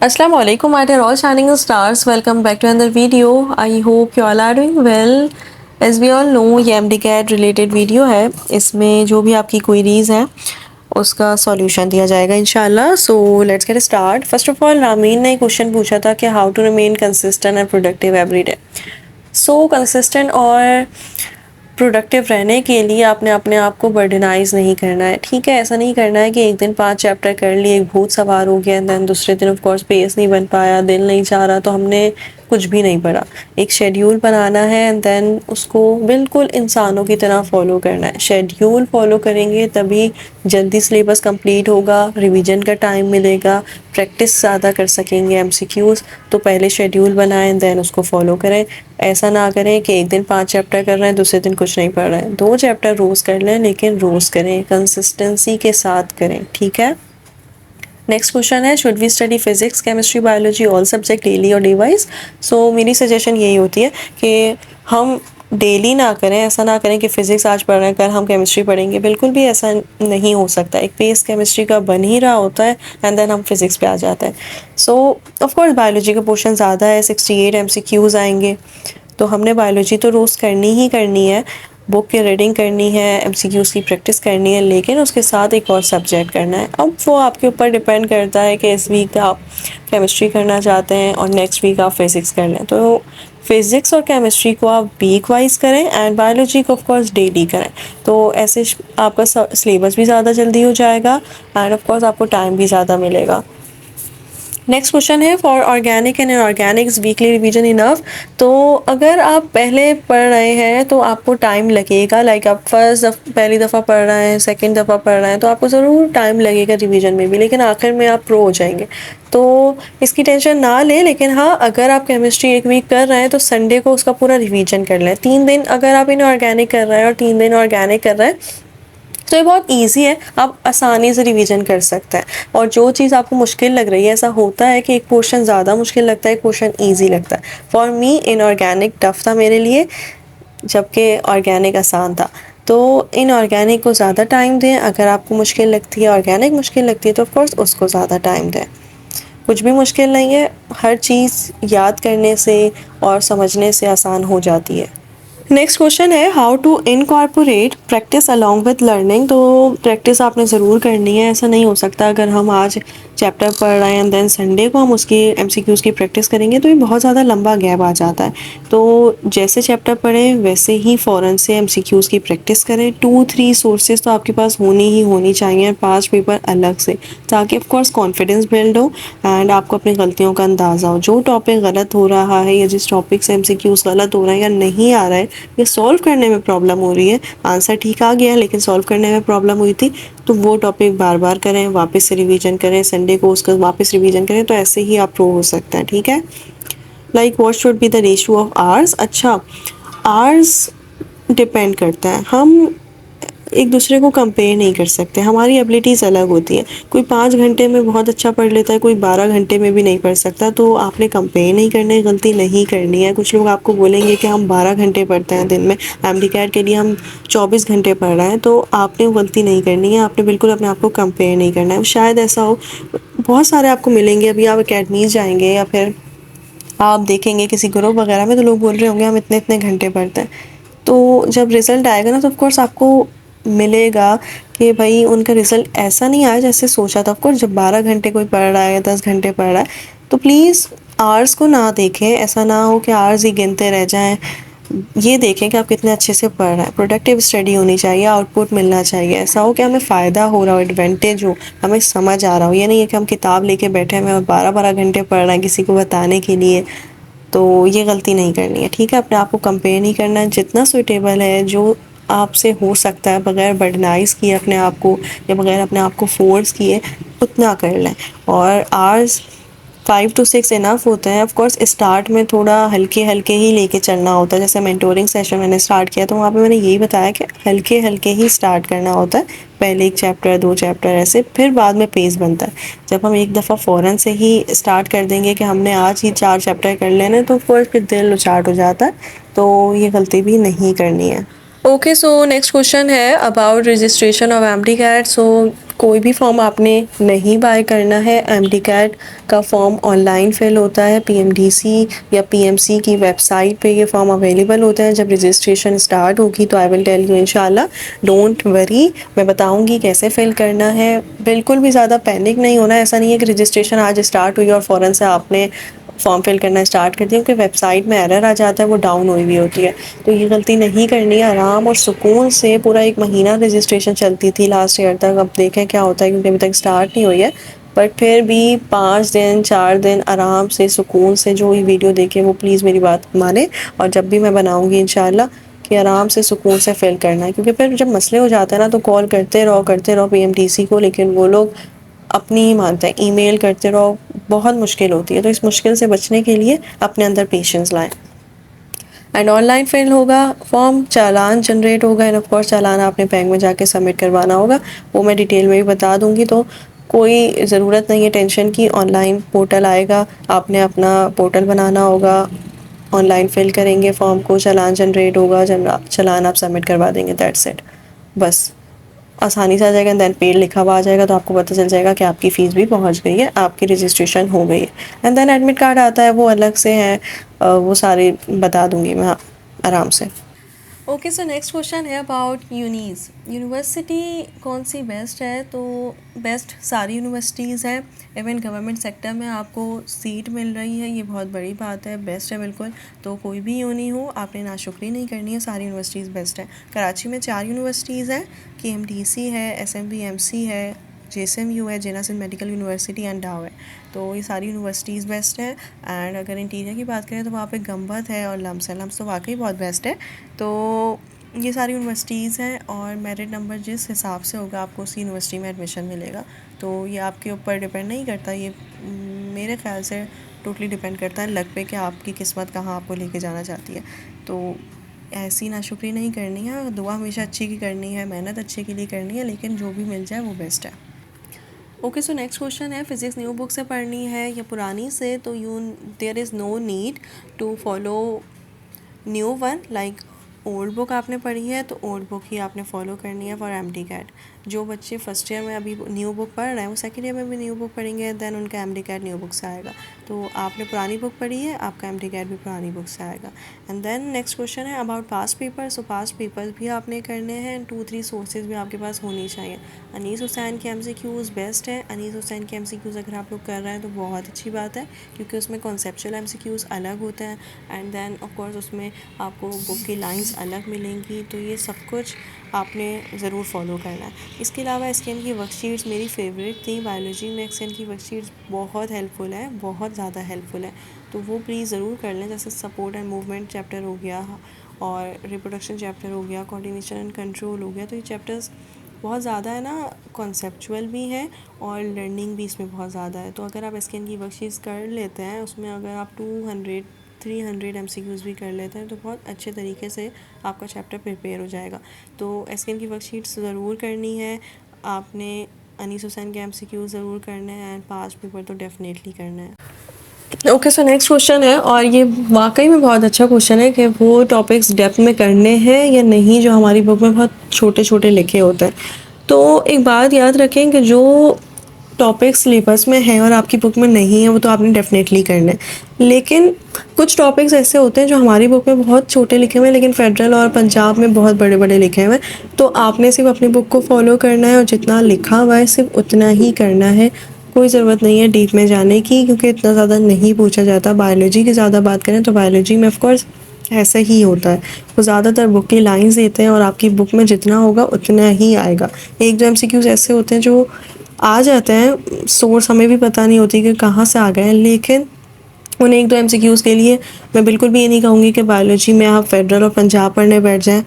Assalamu alaikum, my dear all shining stars. Welcome back to another video. I hope you all are doing well. As we all know, ये MDCAT related video है. इसमें जो भी आपकी queries हैं उसका solution दिया जाएगा इंशाल्लाह. So let's get start. First of all Ramin ने क्वेश्चन पूछा था कि how to remain consistent and productive every day. So consistent और प्रोडक्टिव रहने के लिए आपने अपने आप को बर्डनाइज नहीं करना है. ठीक है, ऐसा नहीं करना है कि एक दिन 5 चैप्टर कर लिए, एक भूत सवार हो गया, देन दूसरे दिन ऑफ कोर्स पेस नहीं बन पाया, दिल नहीं चाह रहा तो हमने कुछ भी नहीं पढ़ा. एक शेड्यूल बनाना है एंड देन उसको बिल्कुल इंसानों की तरह फॉलो करना है. शेड्यूल फॉलो करेंगे तभी जल्दी सिलेबस कंप्लीट होगा, रिवीजन का टाइम मिलेगा, प्रैक्टिस ज़्यादा कर सकेंगे एमसीक्यूज़. तो पहले शेड्यूल बनाएं देन उसको फॉलो करें. ऐसा ना करें कि एक दिन 5 चैप्टर कर रहे हैं, दूसरे दिन कुछ नहीं पढ़ रहे हैं. 2 चैप्टर रोज़ कर लें, लेकिन रोज़ करें, कंसिस्टेंसी के साथ करें. ठीक है. नेक्स्ट क्वेश्चन है, should we study physics, chemistry, biology all subject daily और डे वाइज. सो मेरी सजेशन यही होती है कि हम डेली ना करें. ऐसा ना करें कि फ़िज़िक्स आज पढ़ रहे हैं, कल हम केमिस्ट्री पढ़ेंगे. बिल्कुल भी ऐसा नहीं हो सकता. एक पेस केमिस्ट्री का बन ही रहा होता है एंड देन हम फिज़िक्स पे आ जाते हैं. सो ऑफ कोर्स बायोलॉजी का पोर्शन ज़्यादा है, 68 MCQs आएंगे, तो हमने बायोलॉजी तो रोज़ करनी ही करनी है. बुक की रीडिंग करनी है, MCQs की प्रैक्टिस करनी है, लेकिन उसके साथ एक और सब्जेक्ट करना है. अब वो आपके ऊपर डिपेंड करता है कि इस वीक आप केमिस्ट्री करना चाहते हैं और नेक्स्ट वीक आप फिज़िक्स कर लें. तो फिज़िक्स और केमिस्ट्री को आप वीक वाइज करें एंड बायोलॉजी को ऑफ कोर्स डेली करें. तो ऐसे आपका सिलेबस भी ज़्यादा जल्दी हो जाएगा एंड ऑफ कोर्स आपको टाइम भी ज़्यादा मिलेगा. नेक्स्ट क्वेश्चन है, for organic and inorganics weekly revision enough. तो अगर आप पहले पढ़ रहे हैं तो आपको टाइम लगेगा. लाइक आप पहली दफ़ा पढ़ रहे हैं, सेकंड दफ़ा पढ़ रहे हैं, तो आपको ज़रूर टाइम लगेगा रिवीजन में भी, लेकिन आखिर में आप प्रो हो जाएंगे. तो इसकी टेंशन ना लें. लेकिन हाँ, अगर आप केमिस्ट्री एक वीक कर रहे हैं तो संडे को उसका पूरा रिवीजन कर लें. 3 दिन अगर आप इनऑर्गेनिक कर रहे हैं और 3 दिन ऑर्गेनिक कर रहे हैं तो ये बहुत इजी है, आप आसानी से रिवीजन कर सकते हैं. और जो चीज़ आपको मुश्किल लग रही है, ऐसा होता है कि एक पोर्शन ज़्यादा मुश्किल लगता है, एक पोर्शन इजी लगता है. फॉर मी इनऑर्गेनिक टफ था मेरे लिए, जबकि ऑर्गेनिक आसान था. तो इनऑर्गेनिक को ज़्यादा टाइम दें. अगर आपको मुश्किल लगती है, ऑर्गेनिक मुश्किल लगती है, तो ऑफकोर्स उसको ज़्यादा टाइम दें. कुछ भी मुश्किल नहीं है, हर चीज़ याद करने से और समझने से आसान हो जाती है. नेक्स्ट क्वेश्चन है, how to incorporate practice along with learning. तो प्रैक्टिस आपने ज़रूर करनी है. ऐसा नहीं हो सकता अगर हम आज चैप्टर पढ़ रहे हैं एंड देन संडे को हम उसकी MCQs की प्रैक्टिस करेंगे तो ये बहुत ज़्यादा लंबा गैप आ जाता है. तो जैसे चैप्टर पढ़ें वैसे ही फ़ौरन से MCQs की प्रैक्टिस करें. 2-3 सोर्सेज तो आपके पास होनी चाहिए, 5 पेपर अलग से, ताकि ऑफकोर्स कॉन्फिडेंस बिल्ड हो एंड आपको अपनी गलतियों का अंदाज़ा हो. जो टॉपिक गलत हो रहा है या जिस टॉपिक से MCQs गलत हो रहे हैं या नहीं आ रहा है या सॉल्व करने में प्रॉब्लम हो रही है, आंसर ठीक आ गया लेकिन सॉल्व करने में प्रॉब्लम हुई थी, तो वो टॉपिक बार बार करें, वापस से रिवीजन करें, संडे को उसका वापस रिवीजन करें. तो ऐसे ही आप प्रो हो सकते हैं. ठीक है. Like what should be the ratio of hours. अच्छा, आवर्स डिपेंड करता है, हम एक दूसरे को कंपेयर नहीं कर सकते. हमारी एबिलिटीज़ अलग होती हैं. कोई 5 घंटे में बहुत अच्छा पढ़ लेता है, कोई 12 घंटे में भी नहीं पढ़ सकता. तो आपने कंपेयर नहीं करना है, गलती नहीं करनी है. कुछ लोग आपको बोलेंगे कि हम 12 घंटे पढ़ते हैं दिन में, MDCAT के लिए हम 24 घंटे पढ़ रहे हैं, तो आपने वो गलती नहीं करनी है. आपने बिल्कुल अपने आप को कंपेयर नहीं करना है. शायद ऐसा हो, बहुत सारे आपको मिलेंगे. अभी आप अकेडमीज़ जाएंगे या फिर आप देखेंगे किसी ग्रुप वगैरह में, तो लोग बोल रहे होंगे हम इतने इतने घंटे पढ़ते हैं. तो जब रिज़ल्ट आएगा ना, तो ऑफकोर्स आपको मिलेगा कि भाई उनका रिज़ल्ट ऐसा नहीं आया जैसे सोचा था. ऑफकोर्स जब 12 घंटे कोई पढ़ रहा है या 10 घंटे पढ़ रहा है, तो प्लीज़ आवर्स को ना देखें. ऐसा ना हो कि आवर्स ही गिनते रह जाएं. ये देखें कि आप कितने अच्छे से पढ़ रहे हैं. प्रोडक्टिव स्टडी होनी चाहिए, आउटपुट मिलना चाहिए. ऐसा हो कि हमें फ़ायदा हो रहा हो, एडवांटेज हो, हमें समझ आ रहा हो. ये नहीं है कि हम किताब लेके बैठे हैं और 12-12 घंटे पढ़ रहे हैं किसी को बताने के लिए. तो ये गलती नहीं करनी है. ठीक है. अपने आप को कंपेयर नहीं करना है. जितना सूटेबल है, जो आपसे हो सकता है, बगैर बर्डनाइज किए अपने आप को या बगैर अपने आप को फोर्स किए, उतना कर लें. और आवर्स 5 to 6 इनफ होते हैं. ऑफ कोर्स स्टार्ट में थोड़ा हल्के हल्के ही लेके चलना होता है. जैसे मेंटोरिंग सेशन मैंने स्टार्ट किया तो वहाँ पे मैंने यही बताया कि हल्के हल्के ही स्टार्ट करना होता है. पहले 1 चैप्टर 2 चैप्टर ऐसे, फिर बाद में पेस बनता है. जब हम एक दफ़ा फ़ौरन से ही स्टार्ट कर देंगे कि हमने आज ही 4 चैप्टर कर लेने, तो ऑफ फिर दिल उचाट हो जाता है. तो ये गलती भी नहीं करनी है. ओके, सो नेक्स्ट क्वेश्चन है अबाउट रजिस्ट्रेशन ऑफ MDCAT. सो कोई भी फॉर्म आपने नहीं बाय करना है। एमडीकैट का फॉर्म ऑनलाइन फिल होता है, पीएमडीसी या पीएमसी की वेबसाइट पे ये फॉर्म अवेलेबल होता है। जब रजिस्ट्रेशन स्टार्ट होगी तो आई विल टेल यू इंशाल्लाह, डोंट वरी, मैं बताऊंगी कैसे फिल करना है। बिल्कुल भी ज़्यादा पैनिक नहीं होना, ऐसा नहीं है कि रजिस्ट्रेशन आज स्टार्ट हुई और फ़ौरन से आपने फॉर्म फिल करना स्टार्ट कर दिया, क्योंकि वेबसाइट में एरर आ जाता है, वो डाउन हुई हुई होती है। तो ये गलती नहीं करनी है। आराम और सुकून से पूरा 1 महीना रजिस्ट्रेशन चलती थी लास्ट ईयर तक। अब देखें क्या होता है, क्योंकि अभी तक स्टार्ट नहीं हुई है। बट फिर भी 5 दिन 4 दिन आराम से सुकून से जो ये वीडियो देखे वो प्लीज़ मेरी बात माने, और जब भी मैं बनाऊँगी इंशाल्लाह कि आराम से सुकून से फिल करना है। क्योंकि फिर जब मसले हो जाते हैं ना तो कॉल करते रहो पीएमडीसी को, लेकिन वो लोग अपनी ही मानते हैं। ईमेल करते रहो, बहुत मुश्किल होती है। तो इस मुश्किल से बचने के लिए अपने अंदर पेशेंस लाएं। एंड ऑनलाइन फिल होगा फॉर्म, चालान जनरेट होगा, एंड ऑफ कोर्स चालान आपने बैंक में जाके सबमिट करवाना होगा। वो मैं डिटेल में भी बता दूंगी, तो कोई ज़रूरत नहीं है टेंशन की। ऑनलाइन पोर्टल आएगा, आपने अपना पोर्टल बनाना होगा, ऑनलाइन फिल करेंगे फॉर्म को, चालान जनरेट होगा, चालान आप सबमिट करवा देंगे, दैट्स इट। बस आसानी से आ जाएगा। देन पेड लिखा हुआ आ जाएगा, तो आपको पता चल जाएगा कि आपकी फ़ीस भी पहुंच गई है, आपकी रजिस्ट्रेशन हो गई है। एंड देन एडमिट कार्ड आता है, वो अलग से है, वो सारे बता दूंगी मैं आराम से। ओके, सो नेक्स्ट क्वेश्चन है अबाउट यूनीज़। यूनिवर्सिटी कौन सी बेस्ट है? तो बेस्ट सारी यूनिवर्सिटीज़ हैं। इवन गवर्नमेंट सेक्टर में आपको सीट मिल रही है, ये बहुत बड़ी बात है, बेस्ट है बिल्कुल। तो कोई भी यूनी हो, आपने नाशुक्री नहीं करनी है, सारी यूनिवर्सिटीज़ बेस्ट हैं। कराची में 4 यूनिवर्सिटीज़ हैं, केएमडीसी है, एसएमवीएमसी है, जेएसएमयू है, जिन्ना सिंध मेडिकल यूनिवर्सिटी एंड डाव है। तो ये सारी यूनिवर्सिटीज़ बेस्ट हैं। एंड अगर इंटीरियर की बात करें तो वहाँ पे गंबद है और लम्स है। लम्स तो वाकई बहुत बेस्ट है। तो ये सारी यूनिवर्सिटीज़ हैं, और मेरिट नंबर जिस हिसाब से होगा आपको उसी यूनिवर्सिटी में एडमिशन मिलेगा। तो ये आपके ऊपर डिपेंड नहीं करता, ये मेरे ख्याल से टोटली डिपेंड करता है लक पे कि आपकी किस्मत कहाँ आपको लेके जाना चाहती है। तो ऐसी नाशुक्री नहीं करनी है, दुआ हमेशा अच्छी की करनी है, मेहनत अच्छे के लिए करनी है, लेकिन जो भी मिल जाए वो बेस्ट है। ओके, सो नेक्स्ट क्वेश्चन है, फिज़िक्स न्यू बुक से पढ़नी है या पुरानी से? तो there is no need to follow new one, like old book आपने पढ़ी है तो ओल्ड बुक ही आपने फॉलो करनी है फॉर एमडीकैट। जो बच्चे फर्स्ट ईयर में अभी न्यू बुक पढ़ रहे हैं वो सेकेंड ईयर में भी न्यू बुक पढ़ेंगे, देन उनका एमडीकैट न्यू बुक से आएगा। तो आपने पुरानी बुक पढ़ी है, आपका एमडीकैट भी पुरानी बुक से आएगा। एंड देन नेक्स्ट क्वेश्चन है about past paper. So past paper भी आपने करने हैं, 2-3 सोर्सेज भी आपके पास होनी चाहिए। अनीस हुसैन के एमसीक्यूज़ बेस्ट है। अनीस हुसैन के एमसीक्यूज़ अगर आप लोग कर रहे हैं तो बहुत अच्छी बात है, क्योंकि उसमें कॉन्सेप्चुअल एमसीक्यूज़ अलग होते हैं, एंड देन ऑफ कोर्स उसमें आपको बुक की लाइंस अलग मिलेंगी। तो ये सब कुछ आपने ज़रूर फॉलो करना है। इसके अलावा एसकेएन की वर्कशीट्स मेरी फेवरेट थी। बायोलॉजी में एसकेएन की वर्कशीट्स बहुत हेल्पफुल है, बहुत ज़्यादा हेल्पफुल है, तो वो प्लीज़ ज़रूर कर लें। जैसे सपोर्ट एंड मूवमेंट चैप्टर हो गया, और रिप्रोडक्शन चैप्टर हो गया, कोऑर्डिनेशन एंड कंट्रोल हो गया। तो ये चैप्टर्स बहुत ज़्यादा है ना, कॉन्सेप्चुअल भी है और लर्निंग भी इसमें बहुत ज़्यादा है। तो अगर आप एसकेएन की वर्कशीट्स कर लेते हैं, उसमें अगर आप 200-300 एमसीक्यूज़ भी कर लेते हैं तो बहुत अच्छे तरीके से आपका चैप्टर प्रिपेयर हो जाएगा। तो एसकेएन की वर्कशीट्स ज़रूर करनी है आपने, अनीस हुसैन के एमसीक्यूज़ ज़रूर करने हैं, एंड पास्ट पेपर तो डेफिनेटली करना है। ओके, सो नेक्स्ट क्वेश्चन है, और ये वाकई में बहुत अच्छा क्वेश्चन है कि वो टॉपिक्स डेप्थ में करने हैं या नहीं जो हमारी बुक में बहुत छोटे छोटे लिखे होते हैं। तो एक बात याद रखें कि जो टॉपिक्स सिलेबस में हैं और आपकी बुक में नहीं है वो तो आपने डेफिनेटली करना है, लेकिन कुछ टॉपिक्स ऐसे होते हैं जो हमारी बुक में बहुत छोटे लिखे हुए हैं लेकिन फेडरल और पंजाब में बहुत बड़े बड़े लिखे हुए हैं। तो आपने सिर्फ अपनी बुक को फॉलो करना है और जितना लिखा हुआ है सिर्फ उतना ही करना है। कोई ज़रूरत नहीं है डीप में जाने की, क्योंकि इतना ज़्यादा नहीं पूछा जाता। बायोलॉजी की ज़्यादा बात करें तो बायोलॉजी में ऑफकोर्स ऐसा ही होता है, वो ज़्यादातर बुक की लाइंस देते हैं और आपकी बुक में जितना होगा उतना ही आएगा। एक दो एमसीक्यूज़ ऐसे होते हैं जो आ जाते हैं, सोर्स हमें भी पता नहीं होती कि कहाँ से आ गए हैं, लेकिन उन एक दो एमसीक्यूज़ के लिए मैं बिल्कुल भी ये नहीं कहूँगी कि बायोलॉजी में आप फेडरल और पंजाब पढ़ने बैठ जाएं।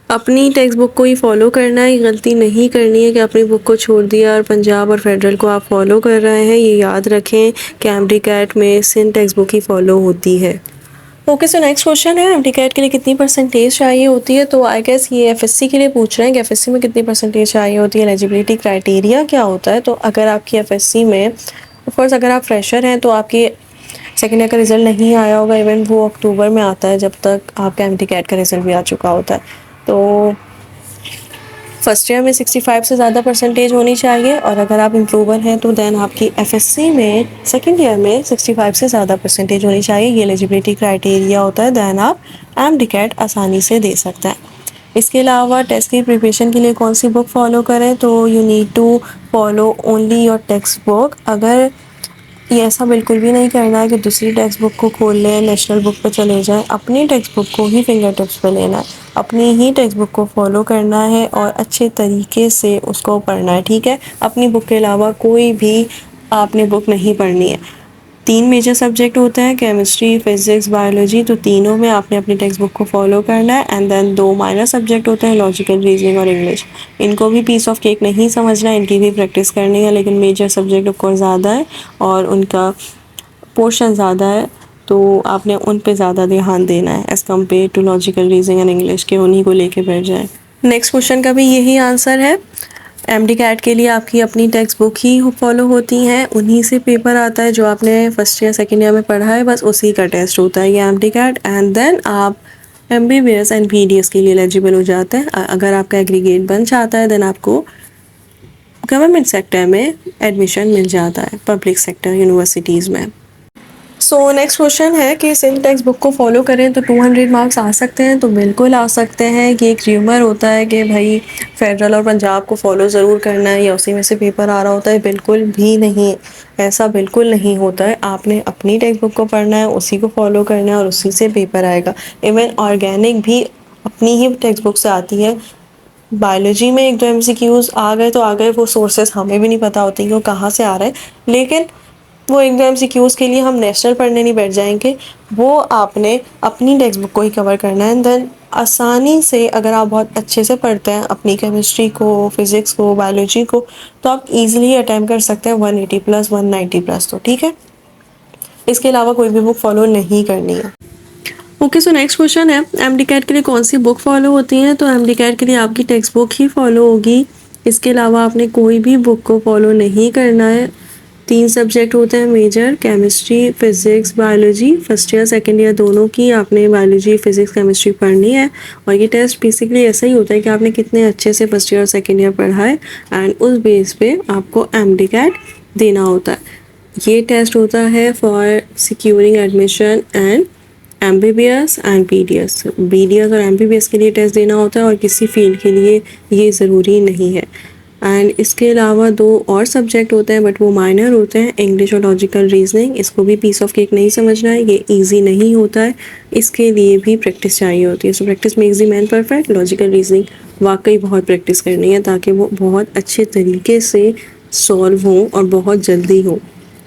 अपनी टेक्स्ट बुक को ही फॉलो करना है, गलती नहीं करनी है कि अपनी बुक को छोड़ दिया और पंजाब और फेडरल को आप फॉलो कर रहे हैं। ये याद रखें कि एमडीकैट में सिंध टेक्स्ट बुक ही फॉलो होती है। ओके, सो नेक्स्ट क्वेश्चन है एमडीकैट के लिए कितनी परसेंटेज चाहिए होती है? तो आई गेस ये एफएससी के लिए पूछ रहे हैं कि एफएससी में कितनी परसेंटेज चाहिए होती है, एलिजिबिलिटी क्राइटेरिया क्या होता है। तो अगर आपकी एफएससी में ऑफकोर्स अगर आप फ्रेशर हैं तो आपकी सेकेंड ईयर का रिज़ल्ट नहीं आया होगा, इवन वो अक्टूबर में आता है जब तक आपका एमडीकैट का रिज़ल्ट भी आ चुका होता है। तो फर्स्ट ईयर में 65 से ज़्यादा परसेंटेज होनी चाहिए, और अगर आप इम्प्रूवर हैं तो देन आपकी एफएससी में सेकेंड ईयर में 65 से ज़्यादा परसेंटेज होनी चाहिए। ये एलिजिबिलिटी क्राइटेरिया होता है, देन आप एमडीकैट आसानी से दे सकते हैं। इसके अलावा टेस्ट की प्रिपरेशन के लिए कौन सी बुक फॉलो करें, तो you need to follow only your text book. अगर ये ऐसा बिल्कुल भी नहीं करना है कि दूसरी टेक्स्ट बुक को खोल लें, नेशनल बुक पर चले जाएं, अपनी टेक्स्ट बुक को ही फिंगर टिप्स पे लेना है, अपनी ही टेक्स्ट बुक को फॉलो करना है और अच्छे तरीके से उसको पढ़ना है, ठीक है। अपनी बुक के अलावा कोई भी आपने बुक नहीं पढ़नी है। 3 मेजर सब्जेक्ट होते हैं, केमिस्ट्री, फिजिक्स, बायोलॉजी, तो तीनों में आपने अपनी टेक्स्ट बुक को फॉलो करना है। एंड देन 2 माइनर सब्जेक्ट होते हैं, लॉजिकल रीजनिंग और इंग्लिश। इनको भी पीस ऑफ केक नहीं समझना है, इनकी भी प्रैक्टिस करनी है, लेकिन मेजर सब्जेक्ट ऑफ कोर्स ज़्यादा है और उनका पोर्शन ज़्यादा है, तो आपने उन पे ज़्यादा ध्यान देना है as compare to logical reasoning and English के, उन्हीं को लेके बैठ जाएँ। नेक्स्ट क्वेश्चन का भी यही आंसर है। एमडीकैट के लिए आपकी अपनी टेक्स्ट बुक ही फॉलो होती हैं, उन्हीं से पेपर आता है, जो आपने फर्स्ट ईयर सेकेंड ईयर में पढ़ा है बस उसी का टेस्ट होता है ये एमडीकैट। एंड देन आप एमबीबीएस एंड पीडीएस के लिए एलिजिबल हो जाते हैं। अगर आपका एग्रीगेट बन जाता है देन आपको गवर्नमेंट सेक्टर में एडमिशन मिल जाता है, पब्लिक सेक्टर यूनिवर्सिटीज़ में। सो नेक्स्ट क्वेश्चन है कि सिंध टेक्स्ट बुक को फॉलो करें तो 200 मार्क्स आ सकते हैं, तो बिल्कुल आ सकते हैं। कि एक र्यूमर होता है कि भाई फेडरल और पंजाब को फॉलो ज़रूर करना है या उसी में से पेपर आ रहा होता है, बिल्कुल भी नहीं, ऐसा बिल्कुल नहीं होता है। आपने अपनी टेक्स्ट बुक को पढ़ना है, उसी को फॉलो करना है और उसी से पेपर आएगा। इवन ऑर्गेनिक भी अपनी ही टेक्स्ट बुक से आती है। बायोलॉजी में 1-2 एमसीक्यूज़ आ गए तो आ गए, वो सोर्सेस हमें भी नहीं पता होती कि वो कहाँ से आ रहे हैं, लेकिन वो 1-2 एमसीक्यूज़ के लिए हम नेशनल पढ़ने नहीं बैठ जाएंगे, वो आपने अपनी टेक्स्ट बुक को ही कवर करना है। देन आसानी से अगर आप बहुत अच्छे से पढ़ते हैं अपनी केमिस्ट्री को, फिज़िक्स को, बायोलॉजी को, तो आप इजीली अटैम्प्ट कर सकते हैं 180 प्लस 190 प्लस, तो ठीक है। इसके अलावा कोई भी बुक फॉलो नहीं करनी है। ओके, सो नेक्स्ट क्वेश्चन है एमडीकैट के लिए कौन सी बुक फॉलो होती है, तो एमडीकैट के लिए आपकी टेक्स्ट बुक ही फॉलो होगी। इसके अलावा आपने कोई भी बुक को फॉलो नहीं करना है। 3 सब्जेक्ट होते हैं major, chemistry, physics, biology. First year second year दोनों की आपने बायोलॉजी, फिजिक्स, केमिस्ट्री पढ़नी है। और ये टेस्ट बेसिकली ऐसा ही होता है कि आपने कितने अच्छे से फर्स्ट ईयर और सेकेंड ईयर पढ़ा है, एंड उस बेस पे आपको एमडीकैट देना होता है। ये टेस्ट होता है for securing admission and MBBS and BDS. BDS और एमबीबीएस के लिए टेस्ट देना होता है और किसी फील्ड के लिए ये ज़रूरी नहीं है। एंड इसके अलावा 2 और सब्जेक्ट होते हैं बट वो माइनर होते हैं, इंग्लिश और लॉजिकल रीजनिंग। इसको भी पीस ऑफ केक नहीं समझना है, ये इजी नहीं होता है, इसके लिए भी प्रैक्टिस चाहिए होती है। So practice makes the man perfect. Logical reasoning वाकई बहुत प्रैक्टिस करनी है ताकि वो बहुत अच्छे तरीके से सॉल्व हो और बहुत जल्दी हो,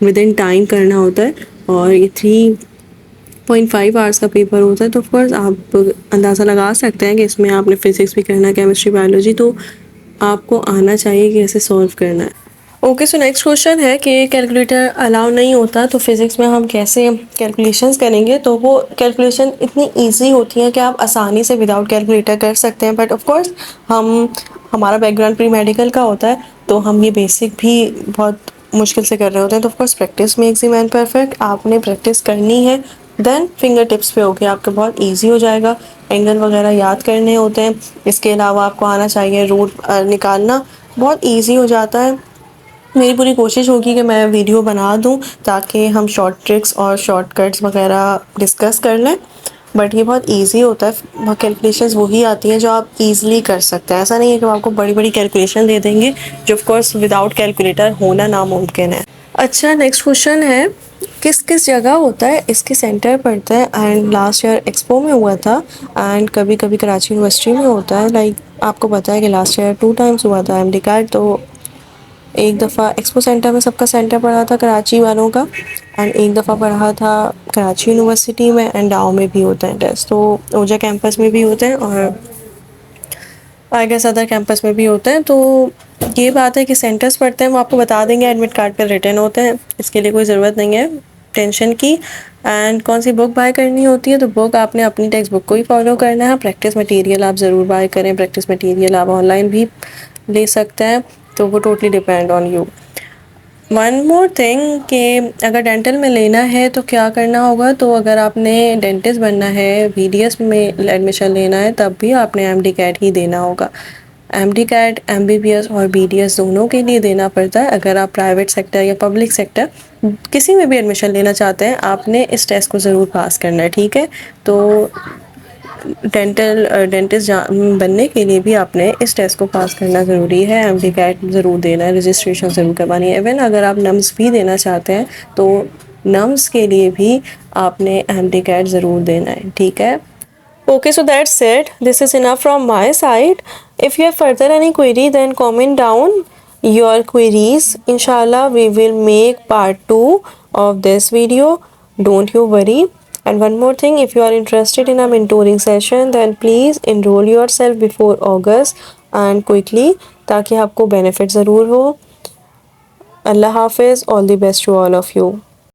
विद इन टाइम करना होता है। और ये 3.5 आवर्स का पेपर होता है, तो ऑफकोर्स आप अंदाज़ा लगा सकते हैं कि इसमें आपने फिजिक्स भी करना है, केमिस्ट्री, बायोलॉजी, तो आपको आना चाहिए कि कैसे सॉल्व करना है। ओके, सो नेक्स्ट क्वेश्चन है कि कैलकुलेटर अलाउ नहीं होता तो फिज़िक्स में हम कैसे कैलकुलेशंस करेंगे, तो वो कैलकुलेशन इतनी इजी होती है कि आप आसानी से विदाउट कैलकुलेटर कर सकते हैं। बट ऑफ कोर्स हमारा बैकग्राउंड प्री मेडिकल का होता है, तो हम ये बेसिक भी बहुत मुश्किल से कर रहे होते हैं। तो of course practice makes the man perfect. आपने प्रैक्टिस करनी है, देन फिंगर टिप्स पे होके आपका बहुत ईजी हो जाएगा। एंगल वगैरह याद करने होते हैं। इसके अलावा आपको आना चाहिए रूट निकालना, बहुत ईजी हो जाता है। मेरी पूरी कोशिश होगी कि मैं वीडियो बना दूं ताकि हम शॉर्ट ट्रिक्स और शॉर्टकट्स वगैरह डिस्कस कर लें, बट ये बहुत इजी होता है। कैलकुलेशंस वही आती हैं जो आप इजीली कर सकते हैं। ऐसा नहीं है कि आपको बड़ी बड़ी कैलकुलेशन दे देंगे, जो ऑफ कोर्स विदाउट कैलकुलेटर होना नामुमकिन है। अच्छा, नेक्स्ट क्वेश्चन है किस किस जगह होता है, इसके सेंटर पड़ता है। एंड लास्ट ईयर एक्सपो में हुआ था, एंड कभी कभी कराची यूनिवर्सिटी में होता है। लाइक आपको पता है कि लास्ट ईयर 2 टाइम्स हुआ था एमडीकैट, तो एक दफ़ा एक्सपो सेंटर में सबका सेंटर पड़ा था कराची वालों का, एंड एक दफ़ा पढ़ा था कराची यूनिवर्सिटी में, एंड डाउ में भी होता है टेस्ट, तो ओजा कैंपस में भी होते हैं और आई गेस अदर कैंपस में भी होते हैं। तो ये बात है कि सेंटर्स पढ़ते हैं, वो आपको बता देंगे, एडमिट कार्ड पर रिटर्न होते हैं, इसके लिए कोई ज़रूरत नहीं है टेंशन की। एंड कौन सी बुक बाय करनी होती है, तो बुक आपने अपनी टेक्स्ट बुक को ही फॉलो करना है। प्रैक्टिस मटेरियल आप ज़रूर बाय करें, प्रैक्टिस मटेरियल आप ऑनलाइन भी ले सकते हैं, तो वो totally depend on you. One more thing कि अगर डेंटल में लेना है तो क्या करना होगा, तो अगर आपने डेंटिस्ट बनना है, बीडीएस में एडमिशन लेना है, तब भी आपने एमडीकैट ही देना होगा। एमडी कैट एमबीबीएस और बीडीएस दोनों के लिए देना पड़ता है। अगर आप प्राइवेट सेक्टर या पब्लिक सेक्टर किसी में भी एडमिशन लेना चाहते हैं, आपने इस टेस्ट को ज़रूर पास करना है, ठीक है। तो डेंटिस्ट बनने के लिए भी आपने इस टेस्ट को पास करना ज़रूरी है। एमडी कैट ज़रूर देना है, रजिस्ट्रेशन ज़रूर करवानी है। इवन अगर आप नम्स भी देना चाहते हैं तो नम्स के लिए भी आपने एमडी कैट ज़रूर देना है, ठीक है। Okay, so that's it. This is enough from my side. If you have further any query, then comment down your queries. Inshallah, we will make part 2 of this video. Don't you worry. And one more thing, if you are interested in a mentoring session, then please enroll yourself before August and quickly, ताकि आपको benefit ज़रूर हो. Allah Hafiz. All the best to all of you.